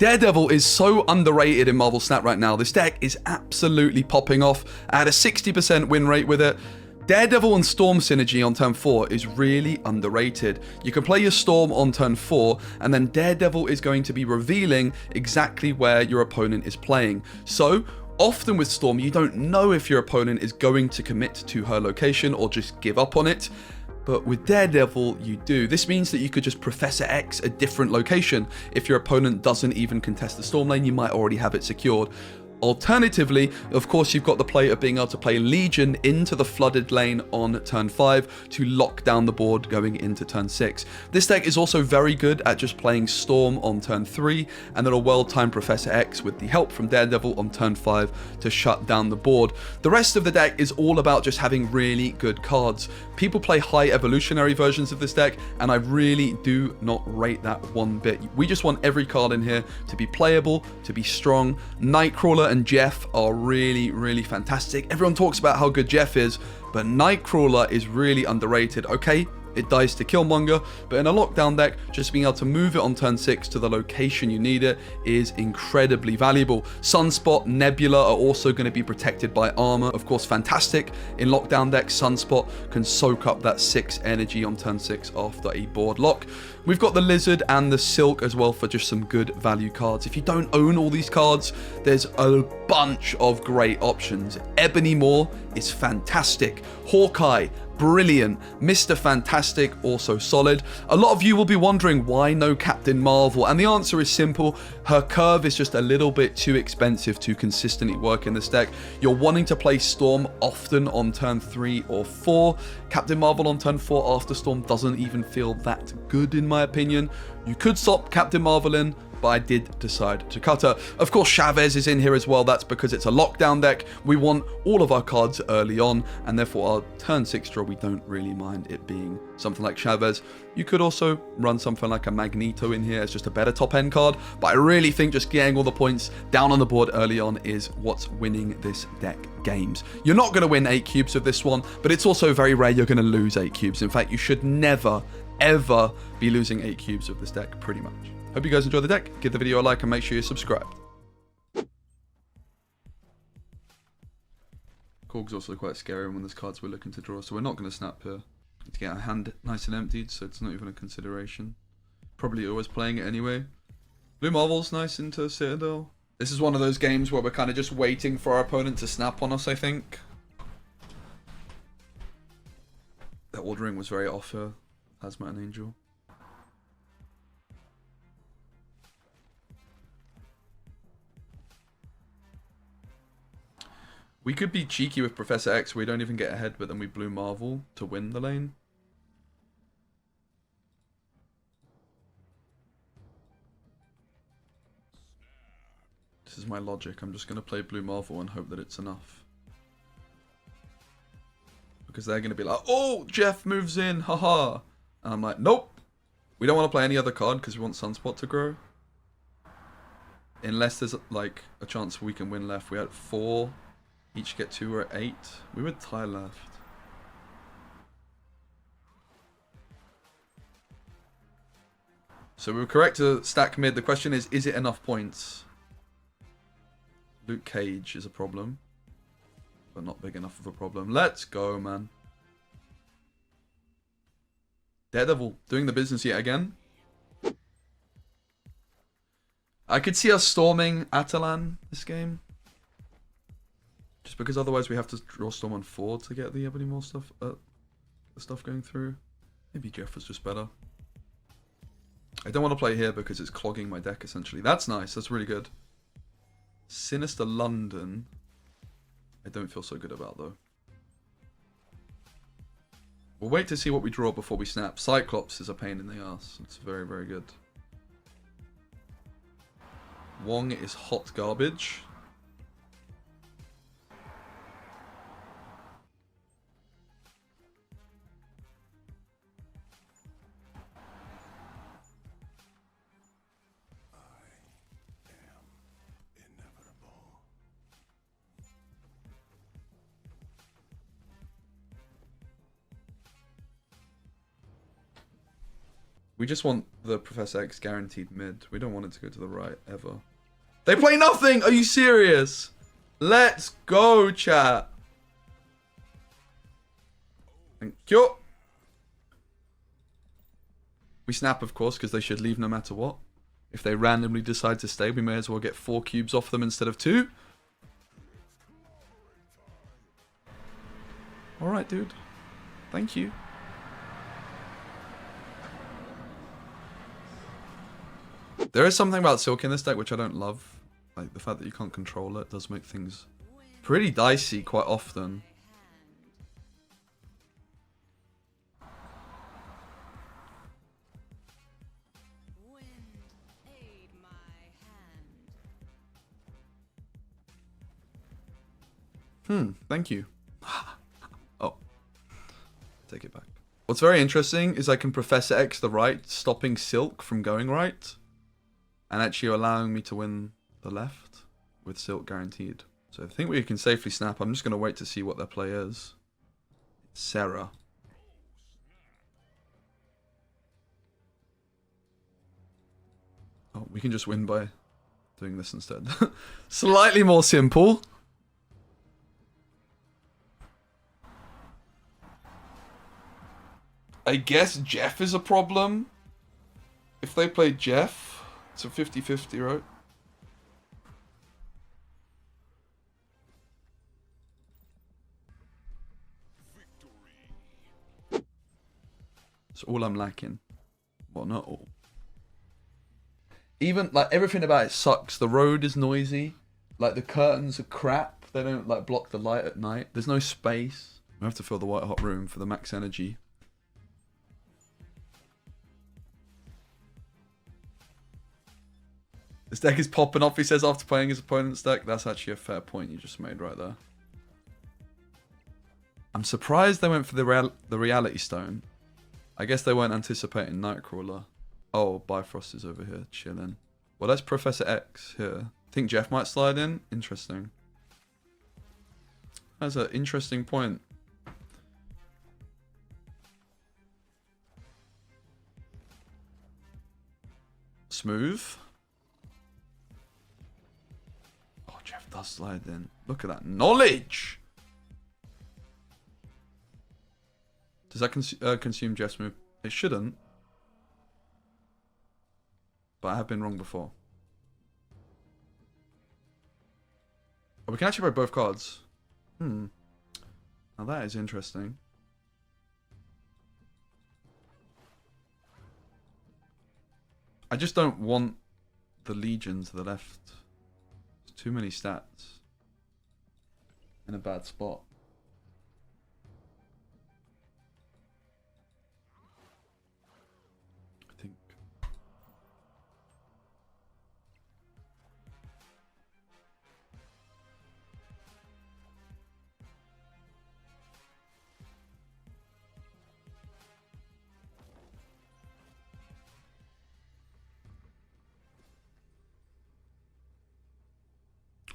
Daredevil is so underrated in Marvel Snap right now. This deck is absolutely popping off. I had a 60% win rate with it. Daredevil and Storm synergy on turn 4 is really underrated. You can play your Storm on turn 4, and then Daredevil is going to be revealing exactly where your opponent is playing. So, often with Storm, you don't know if your opponent is going to commit to her location or just give up on it. But with Daredevil, you do. This means that you could just Professor X a different location. If your opponent doesn't even contest the Storm lane, you might already have it secured. Alternatively, of course, you've got the play of being able to play Legion into the flooded lane on turn 5 to lock down the board going into turn 6. This deck is also very good at just playing Storm on turn 3 and then a well-timed Professor X with the help from Daredevil on turn 5 to shut down the board. The rest of the deck is all about just having really good cards. People play high evolutionary versions of this deck, and I really do not rate that one bit. We just want every card in here to be playable, to be strong. Nightcrawler and Jeff are really, really fantastic. Everyone talks about how good Jeff is, but Nightcrawler is really underrated. Okay, it dies to Killmonger, but in a lockdown deck, just being able to move it on turn 6 to the location you need it is incredibly valuable. Sunspot, Nebula are also going to be protected by armor. Of course, fantastic. In lockdown decks, Sunspot can soak up that 6 energy on turn 6 after a board lock. We've got the Lizard and the Silk as well for just some good value cards. If you don't own all these cards, there's a bunch of great options. Ebony is fantastic. Hawkeye, brilliant. Mr. Fantastic, also solid. A lot of you will be wondering why no Captain Marvel, and the answer is simple. Her curve is just a little bit too expensive to consistently work in this deck. You're wanting to play Storm often on turn 3 or 4. Captain Marvel on turn 4 after Storm doesn't even feel that good in my opinion. You could swap Captain Marvel in, but I did decide to cut her. Of course, Chavez is in here as well. That's because it's a lockdown deck. We want all of our cards early on, and therefore our turn 6 draw, we don't really mind it being something like Chavez. You could also run something like a Magneto in here as just a better top end card, but I really think just getting all the points down on the board early on is what's winning this deck games. You're not going to win 8 cubes with this one, but it's also very rare you're going to lose 8 cubes. In fact, you should never, ever be losing 8 cubes with this deck, pretty much. Hope you guys enjoy the deck. Give the video a like and make sure you're subscribed. Korg's also quite scary when there's cards we're looking to draw, so we're not going to snap here. To get our hand nice and emptied, so it's not even a consideration. Probably always playing it anyway. Blue Marvel's nice into Citadel. This is one of those games where we're kind of just waiting for our opponent to snap on us, I think. That ordering was very off here. Hazmat and Angel. We could be cheeky with Professor X. We don't even get ahead, but then we Blue Marvel to win the lane. This is my logic. I'm just going to play Blue Marvel and hope that it's enough. Because they're going to be like, oh, Jeff moves in, haha. And I'm like, nope. We don't want to play any other card because we want Sunspot to grow. Unless there's like a chance we can win left. We had 4. Each get 2 or 8. We would tie left. So we were correct to stack mid. The question is it enough points? Luke Cage is a problem. But not big enough of a problem. Let's go, man. Daredevil doing the business yet again. I could see us storming Atalan this game. Just because otherwise we have to draw Storm on 4 to get the Ebony stuff, the stuff going through. Maybe Jeff was just better. I don't want to play here because it's clogging my deck essentially. That's nice. That's really good. Sinister London. I don't feel so good about though. We'll wait to see what we draw before we snap. Cyclops is a pain in the ass. It's very, very good. Wong is hot garbage. We just want the Professor X guaranteed mid. We don't want it to go to the right, ever. They play nothing! Are you serious? Let's go, chat. Thank you. We snap, of course, because they should leave no matter what. If they randomly decide to stay, we may as well get 4 cubes off them instead of 2. Alright, dude. Thank you. There is something about Silk in this deck which I don't love. Like, the fact that you can't control it does make things pretty dicey quite often. Thank you. Oh. Take it back. What's very interesting is I can Professor X the right, stopping Silk from going right. And actually allowing me to win the left with Silk guaranteed. So I think we can safely snap. I'm just going to wait to see what their play is. It's Sarah. Oh, we can just win by doing this instead. Slightly more simple. I guess Jeff is a problem. If they play Jeff, it's a 50-50, right? That's all I'm lacking. Well, not all. Even, like, everything about it sucks. The road is noisy. Like, the curtains are crap. They don't, like, block the light at night. There's no space. We have to fill the white hot room for the max energy. This deck is popping off, he says, after playing his opponent's deck. That's actually a fair point you just made right there. I'm surprised they went for the Reality Stone. I guess they weren't anticipating Nightcrawler. Oh, Bifrost is over here, chilling. Well, that's Professor X here. Think Jeff might slide in? Interesting. That's an interesting point. Smooth. Oh, Jeff does slide in. Look at that knowledge! Does that consume Jeff's move? It shouldn't. But I have been wrong before. Oh, we can actually play both cards. Now that is interesting. I just don't want the Legion to the left. There's too many stats. In a bad spot. I think.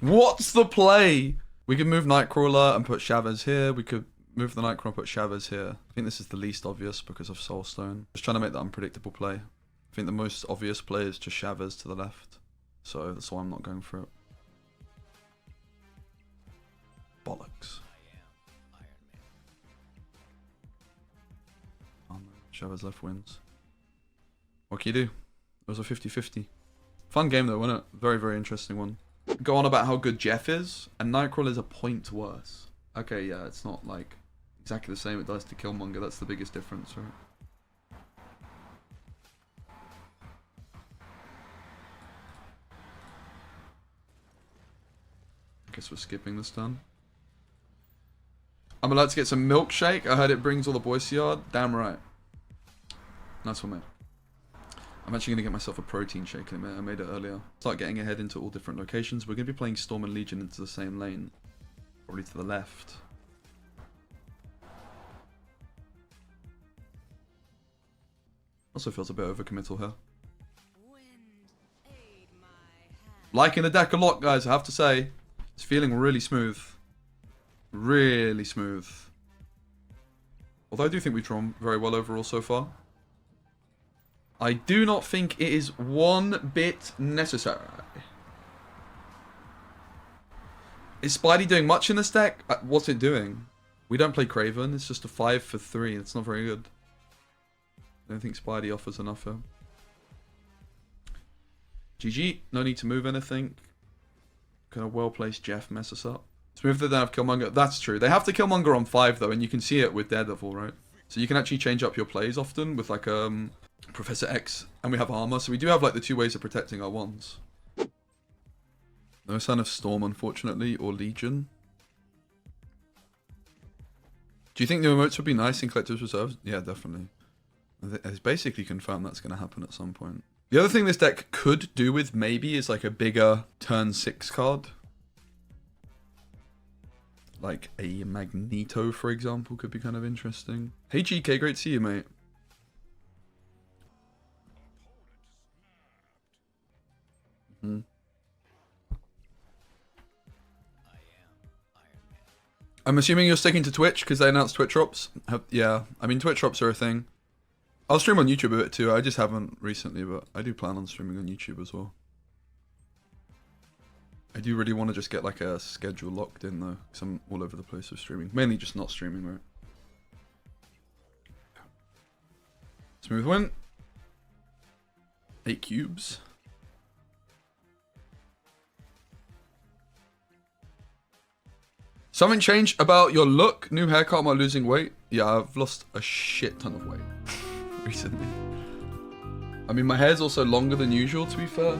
What's the play? We could move Nightcrawler and put Chavez here. We could move the Nightcrawler and put Chavez here. I think this is the least obvious because of Soulstone. Just trying to make that unpredictable play. I think the most obvious play is just Chavez to the left. So that's why I'm not going for it. Bollocks. Oh no, Chavez left wins. What can you do? It was a 50-50. Fun game though, wasn't it? Very, very interesting one. Go on about how good Jeff is, and Nightcrawler is a point worse. Okay, yeah, it's not like exactly the same it does to Killmonger. That's the biggest difference, right? I guess we're skipping this turn. I'm allowed to get some milkshake. I heard it brings all the boys to yard. Damn right. Nice one, mate. I'm actually going to get myself a protein shake in a minute. I made it earlier. Start getting ahead into all different locations. We're going to be playing Storm and Legion into the same lane. Probably to the left. Also feels a bit overcommittal here. Liking the deck a lot, guys, I have to say. It's feeling really smooth. Really smooth. Although I do think we've drawn very well overall so far. I do not think it is one bit necessary. Is Spidey doing much in this deck? What's it doing? We don't play Kraven. It's just a 5 for 3. It's not very good. I don't think Spidey offers enough here. GG. No need to move anything. Kind of well-placed Jeff mess us up. Smooth they don't have Killmonger. That's true. They have to Killmonger on 5 though, and you can see it with Daredevil, right? So you can actually change up your plays often with like Professor X, and we have armor, so we do have like the 2 ways of protecting our wands. No sign of Storm, unfortunately, or Legion. Do you think the emotes would be nice in Collector's Reserves? Yeah, definitely. It's basically confirmed that's going to happen at some point. The other thing this deck could do with maybe is like a bigger turn 6 card. Like a Magneto, for example, could be kind of interesting. Hey GK, great to see you, mate. I'm assuming you're sticking to Twitch because they announced Twitch drops. Yeah, I mean Twitch drops are a thing. I'll stream on YouTube a bit too. I just haven't recently, but I do plan on streaming on YouTube as well. I do really want to just get like a schedule locked in though, because I'm all over the place with streaming. Mainly just not streaming, right? Smooth win. 8 cubes. Something changed about your look? New haircut while losing weight? Yeah, I've lost a shit ton of weight recently. I mean, my hair's also longer than usual, to be fair.